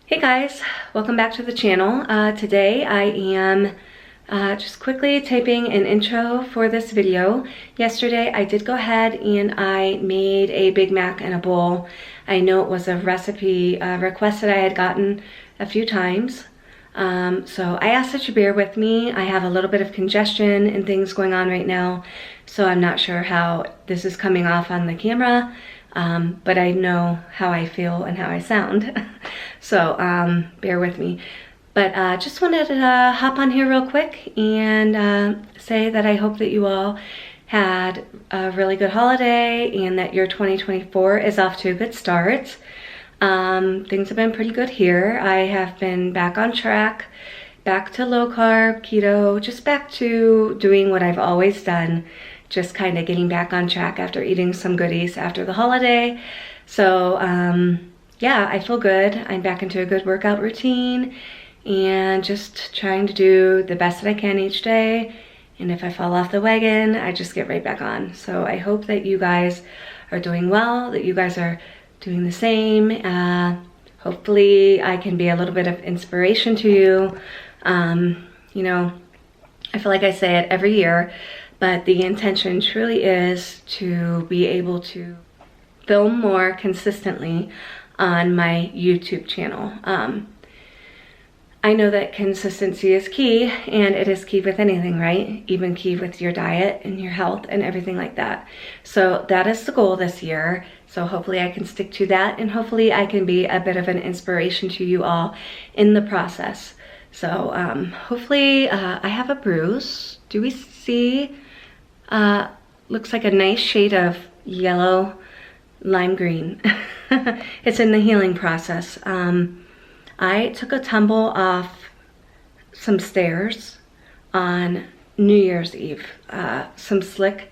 Hey guys, welcome back to the channel. Today I am just quickly typing an intro for this video. Yesterday I did go ahead and I made a Big Mac in a bowl. I know it was a recipe request that I had gotten a few times. So I asked that you bear with me. I have a little bit of congestion and things going on right now, so I'm not sure how this is coming off on the camera. But I know how I feel and how I sound. So bear with me. But just wanted to hop on here real quick and say that I hope that you all had a really good holiday and that your 2024 is off to a good start. Things have been pretty good here. I have been back on track, back to low carb, keto, just back to doing what I've always done. Just kind of getting back on track after eating some goodies after the holiday. So yeah, I feel good. I'm back into a good workout routine and just trying to do the best that I can each day. And if I fall off the wagon, I just get right back on. So I hope that you guys are doing well, that you guys are doing the same. Hopefully I can be a little bit of inspiration to you. You know, I feel like I say it every year, but the intention truly is to be able to film more consistently on my YouTube channel. I know that consistency is key, and it is key with anything, right? Even key with your diet and your health and everything like that. So that is the goal this year. So hopefully I can stick to that, and hopefully I can be a bit of an inspiration to you all in the process. So hopefully I have a bruise. Do we see? Looks like a nice shade of yellow lime green. It's in the healing process. I took a tumble off some stairs on New Year's Eve. Some slick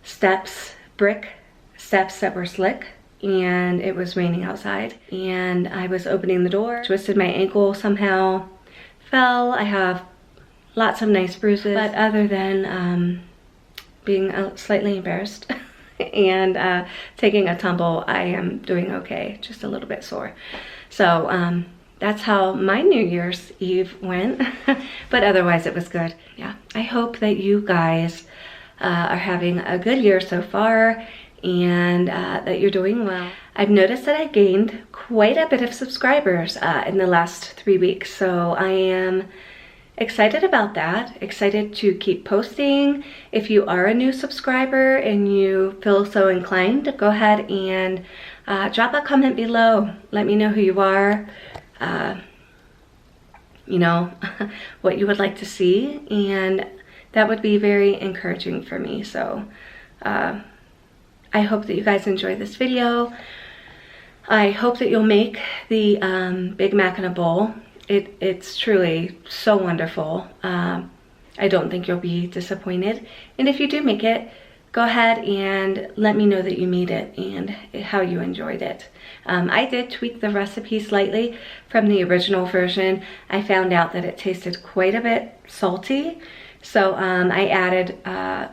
steps, brick steps that were slick, and it was raining outside. And I was opening the door, twisted my ankle somehow, fell. I have lots of nice bruises, but other than being slightly embarrassed and taking a tumble, I am doing okay, just a little bit sore. So that's how my New Year's Eve went, but otherwise it was good. Yeah, I hope that you guys are having a good year so far and that you're doing well. I've noticed that I gained quite a bit of subscribers in the last 3 weeks, so I am excited about that, excited to keep posting. If you are a new subscriber and you feel so inclined, go ahead and drop a comment below. Let me know who you are, you know, what you would like to see, and that would be very encouraging for me. So I hope that you guys enjoy this video. I hope that you'll make the Big Mac in a bowl. It's truly so wonderful. I don't think you'll be disappointed. And if you do make it, go ahead and let me know that you made it and how you enjoyed it. I did tweak the recipe slightly from the original version. I found out that it tasted quite a bit salty. So I added a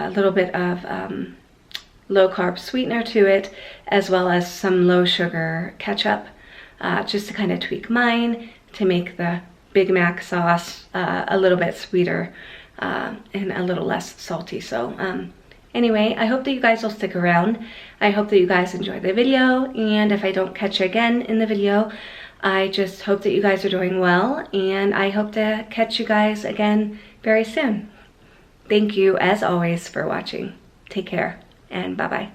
little bit of low carb sweetener to it, as well as some low sugar ketchup, just to kind of tweak mine to make the Big Mac sauce a little bit sweeter and a little less salty. So anyway, I hope that you guys will stick around. I hope that you guys enjoy the video, and if I don't catch you again in the video, I just hope that you guys are doing well, and I hope to catch you guys again very soon. Thank you as always for watching. Take care and bye-bye.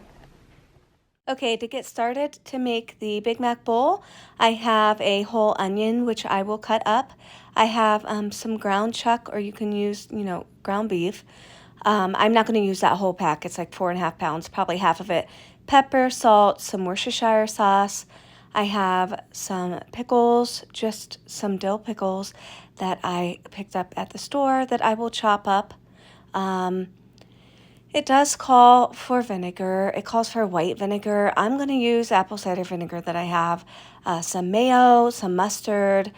Okay, to get started to make the Big Mac bowl, I have a whole onion, which I will cut up. I have some ground chuck, or you can use, you know, ground beef. I'm not going to use that whole pack. It's like 4.5 pounds, probably half of it. Pepper, salt, some Worcestershire sauce. I have some pickles, just some dill pickles that I picked up at the store that I will chop up. It does call for vinegar. It calls for white vinegar. I'm going to use apple cider vinegar that I have. Some mayo, some mustard,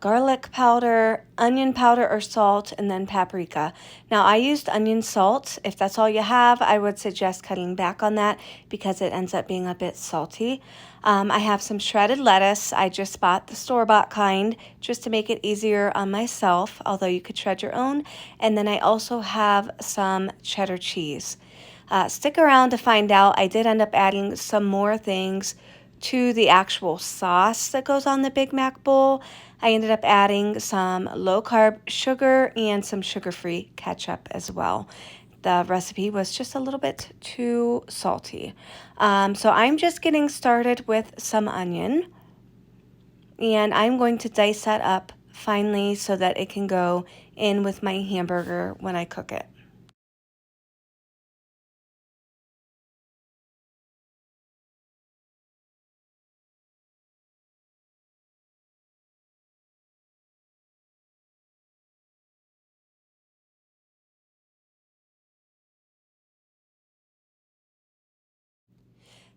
garlic powder, onion powder or salt, and then paprika. Now I used onion salt. If that's all you have, I would suggest cutting back on that because it ends up being a bit salty. I have some shredded lettuce. I just bought the store-bought kind just to make it easier on myself, although you could shred your own. And then I also have some cheddar cheese. Stick around to find out. I did end up adding some more things to the actual sauce that goes on the Big Mac bowl. I ended up adding some low-carb sugar and some sugar-free ketchup as well. The recipe was just a little bit too salty. So I'm just getting started with some onion, and I'm going to dice that up finely so that it can go in with my hamburger when I cook it.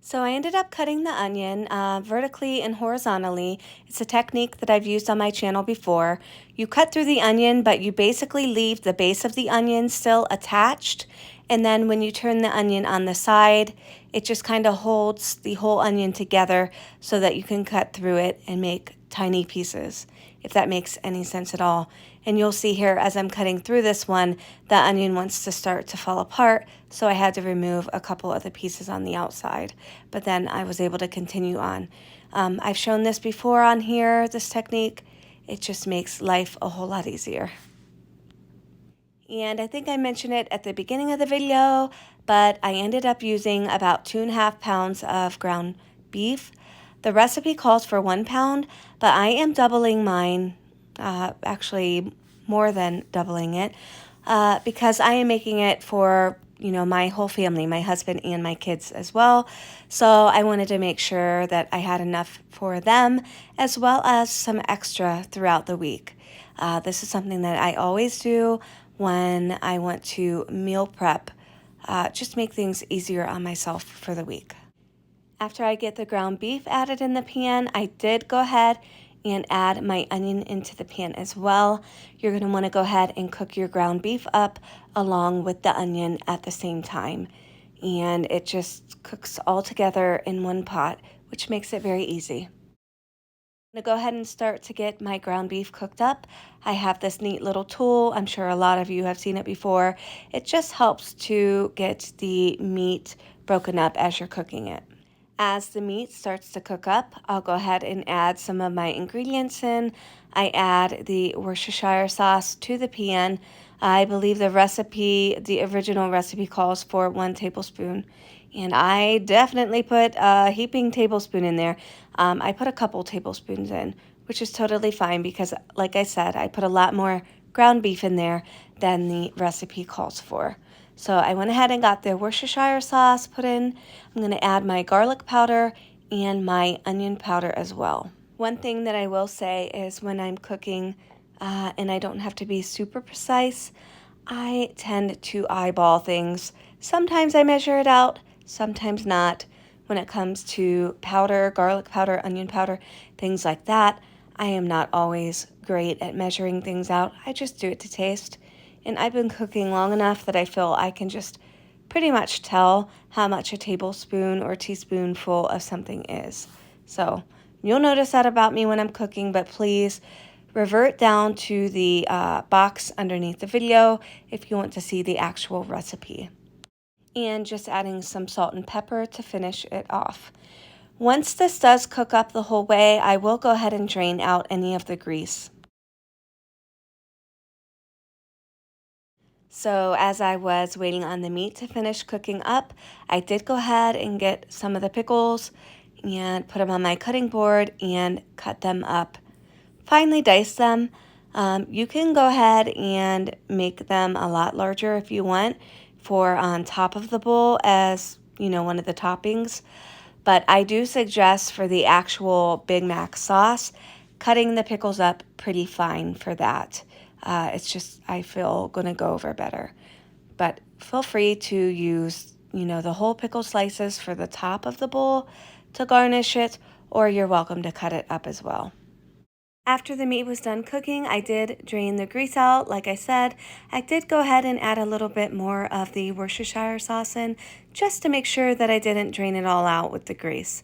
So I ended up cutting the onion vertically and horizontally. It's a technique that I've used on my channel before. You cut through the onion, but you basically leave the base of the onion still attached. And then when you turn the onion on the side, it just kind of holds the whole onion together so that you can cut through it and make tiny pieces, if that makes any sense at all. And you'll see here as I'm cutting through this one, the onion wants to start to fall apart, so I had to remove a couple of the pieces on the outside. But then I was able to continue on. I've shown this before on here, this technique. It just makes life a whole lot easier. And I think I mentioned it at the beginning of the video, but I ended up using about 2.5 pounds of ground beef. The recipe calls for 1 pound, but I am doubling mine, actually more than doubling it, because I am making it for, my whole family, my husband and my kids as well. So I wanted to make sure that I had enough for them as well as some extra throughout the week. This is something that I always do when I want to meal prep, just make things easier on myself for the week. After I get the ground beef added in the pan, I did go ahead and add my onion into the pan as well. You're going to want to go ahead and cook your ground beef up along with the onion at the same time. And it just cooks all together in one pot, which makes it very easy. I'm going to go ahead and start to get my ground beef cooked up. I have this neat little tool. I'm sure a lot of you have seen it before. It just helps to get the meat broken up as you're cooking it. As the meat starts to cook up, I'll go ahead and add some of my ingredients in. I add the Worcestershire sauce to the pan. I believe the original recipe calls for 1 tablespoon. And I definitely put a heaping tablespoon in there. I put a couple tablespoons in, which is totally fine because, like I said, I put a lot more ground beef in there than the recipe calls for. So I went ahead and got the Worcestershire sauce put in. I'm going to add my garlic powder and my onion powder as well. One thing that I will say is when I'm cooking, and I don't have to be super precise, I tend to eyeball things. Sometimes I measure it out, sometimes not. When it comes to powder, garlic powder, onion powder, things like that, I am not always great at measuring things out. I just do it to taste. And I've been cooking long enough that I feel I can just pretty much tell how much a tablespoon or teaspoonful of something is. So you'll notice that about me when I'm cooking, but please revert down to the box underneath the video if you want to see the actual recipe. And just adding some salt and pepper to finish it off. Once this does cook up the whole way, I will go ahead and drain out any of the grease. So as I was waiting on the meat to finish cooking up, I did go ahead and get some of the pickles and put them on my cutting board and cut them up. Finely dice them. You can go ahead and make them a lot larger if you want for on top of the bowl as, one of the toppings. But I do suggest for the actual Big Mac sauce, cutting the pickles up pretty fine for that. It's just, I feel, going to go over better. But feel free to use, the whole pickle slices for the top of the bowl to garnish it, or you're welcome to cut it up as well. After the meat was done cooking, I did drain the grease out. Like I said, I did go ahead and add a little bit more of the Worcestershire sauce in, just to make sure that I didn't drain it all out with the grease.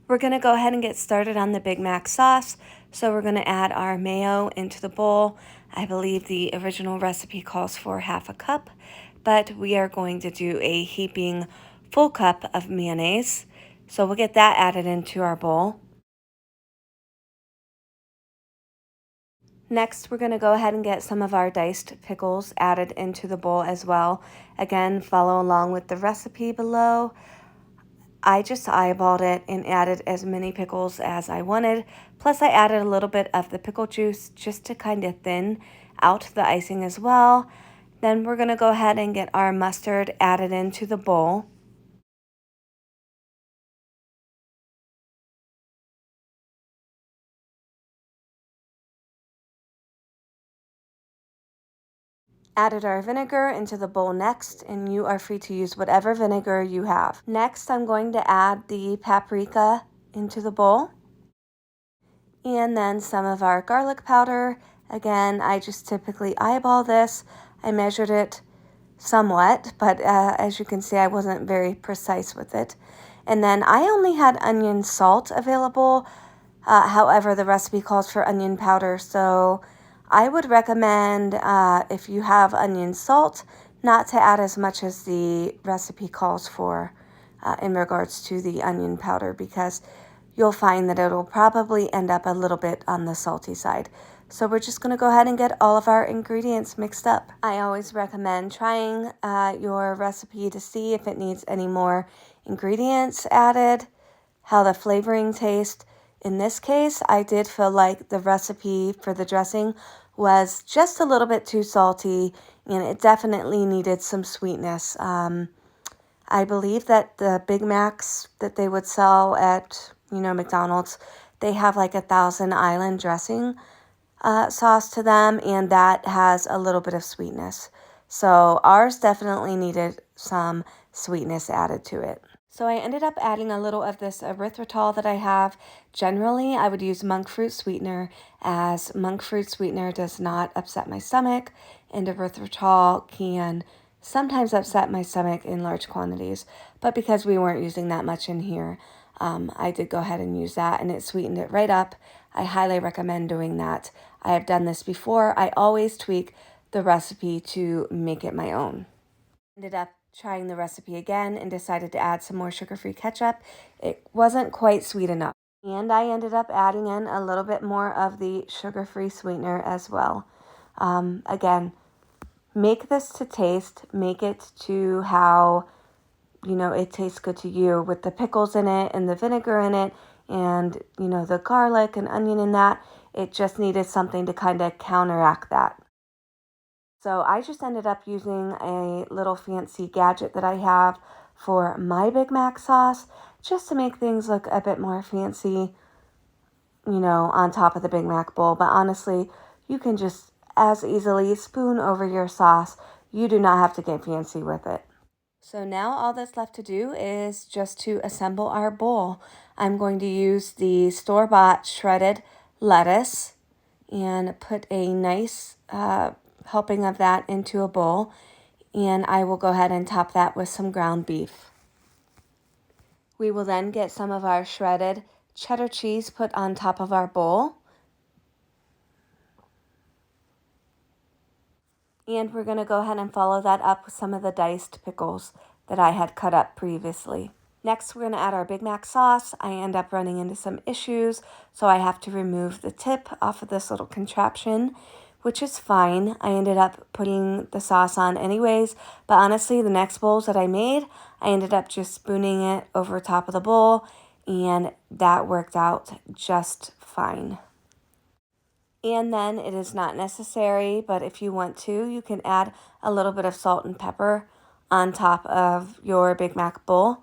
We're going to go ahead and get started on the Big Mac sauce. So we're going to add our mayo into the bowl. I believe the original recipe calls for half a cup, but we are going to do a heaping full cup of mayonnaise. So we'll get that added into our bowl. Next, we're going to go ahead and get some of our diced pickles added into the bowl as well. Again, follow along with the recipe below. I just eyeballed it and added as many pickles as I wanted. Plus, I added a little bit of the pickle juice just to kind of thin out the icing as well. Then we're going to go ahead and get our mustard added into the bowl. Added our vinegar into the bowl next, and you are free to use whatever vinegar you have. Next, I'm going to add the paprika into the bowl, and then some of our garlic powder. Again, I just typically eyeball this. I measured it somewhat, but as you can see, I wasn't very precise with it. And then I only had onion salt available. However, the recipe calls for onion powder, so I would recommend, if you have onion salt, not to add as much as the recipe calls for in regards to the onion powder, because you'll find that it'll probably end up a little bit on the salty side. So we're just going to go ahead and get all of our ingredients mixed up. I always recommend trying your recipe to see if it needs any more ingredients added, how the flavoring tastes. In this case, I did feel like the recipe for the dressing was just a little bit too salty, and it definitely needed some sweetness. I believe that the Big Macs that they would sell at, McDonald's, they have like a Thousand Island dressing sauce to them, and that has a little bit of sweetness. So ours definitely needed some sweetness added to it. So I ended up adding a little of this erythritol that I have. Generally, I would use monk fruit sweetener, as monk fruit sweetener does not upset my stomach, and erythritol can sometimes upset my stomach in large quantities. But because we weren't using that much in here, I did go ahead and use that, and it sweetened it right up. I highly recommend doing that. I have done this before. I always tweak the recipe to make it my own. Ended up trying the recipe again and decided to add some more sugar-free ketchup. It wasn't quite sweet enough. And I ended up adding in a little bit more of the sugar-free sweetener as well. Again, make this to taste. Make it to how, it tastes good to you, with the pickles in it and the vinegar in it and, the garlic and onion in that. It just needed something to kind of counteract that. So I just ended up using a little fancy gadget that I have for my Big Mac sauce, just to make things look a bit more fancy, on top of the Big Mac bowl. But honestly, you can just as easily spoon over your sauce. You do not have to get fancy with it. So now all that's left to do is just to assemble our bowl. I'm going to use the store-bought shredded lettuce and put a nice helping of that into a bowl, and I will go ahead and top that with some ground beef. We will then get some of our shredded cheddar cheese put on top of our bowl, and we're going to go ahead and follow that up with some of the diced pickles that I had cut up previously. Next, we're going to add our Big Mac sauce. I end up running into some issues, so I have to remove the tip off of this little contraption, which is fine. I ended up putting the sauce on anyways, but honestly, the next bowls that I made, I ended up just spooning it over top of the bowl, and that worked out just fine. And then it is not necessary, but if you want to, you can add a little bit of salt and pepper on top of your Big Mac bowl,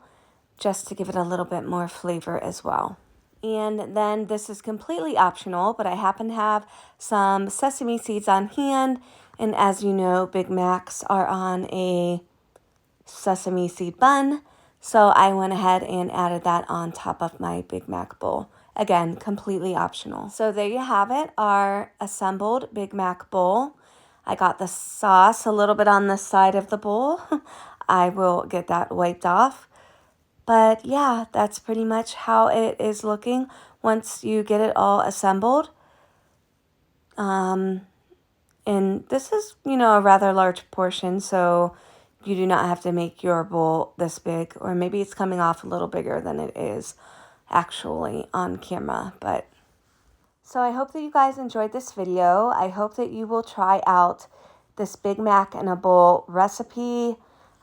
just to give it a little bit more flavor as well. And then this is completely optional, but I happen to have some sesame seeds on hand. And as you know, Big Macs are on a sesame seed bun. So I went ahead and added that on top of my Big Mac bowl Again, completely optional. So there you have it, our assembled Big Mac bowl. I got the sauce a little bit on the side of the bowl. I will get that wiped off. But yeah, that's pretty much how it is looking once you get it all assembled. And this is, a rather large portion, so you do not have to make your bowl this big, or maybe it's coming off a little bigger than it is actually on camera. But so I hope that you guys enjoyed this video. I hope that you will try out this Big Mac in a bowl recipe.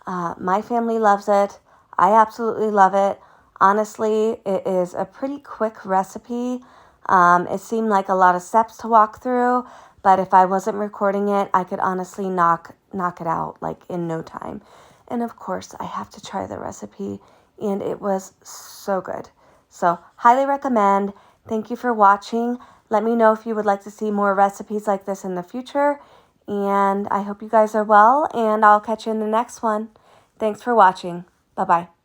My family loves it. I absolutely love it. Honestly, it is a pretty quick recipe. It seemed like a lot of steps to walk through, but if I wasn't recording it, I could honestly knock it out like in no time. And of course, I have to try the recipe, and it was so good. So, highly recommend. Thank you for watching. Let me know if you would like to see more recipes like this in the future. And I hope you guys are well, and I'll catch you in the next one. Thanks for watching. Bye-bye.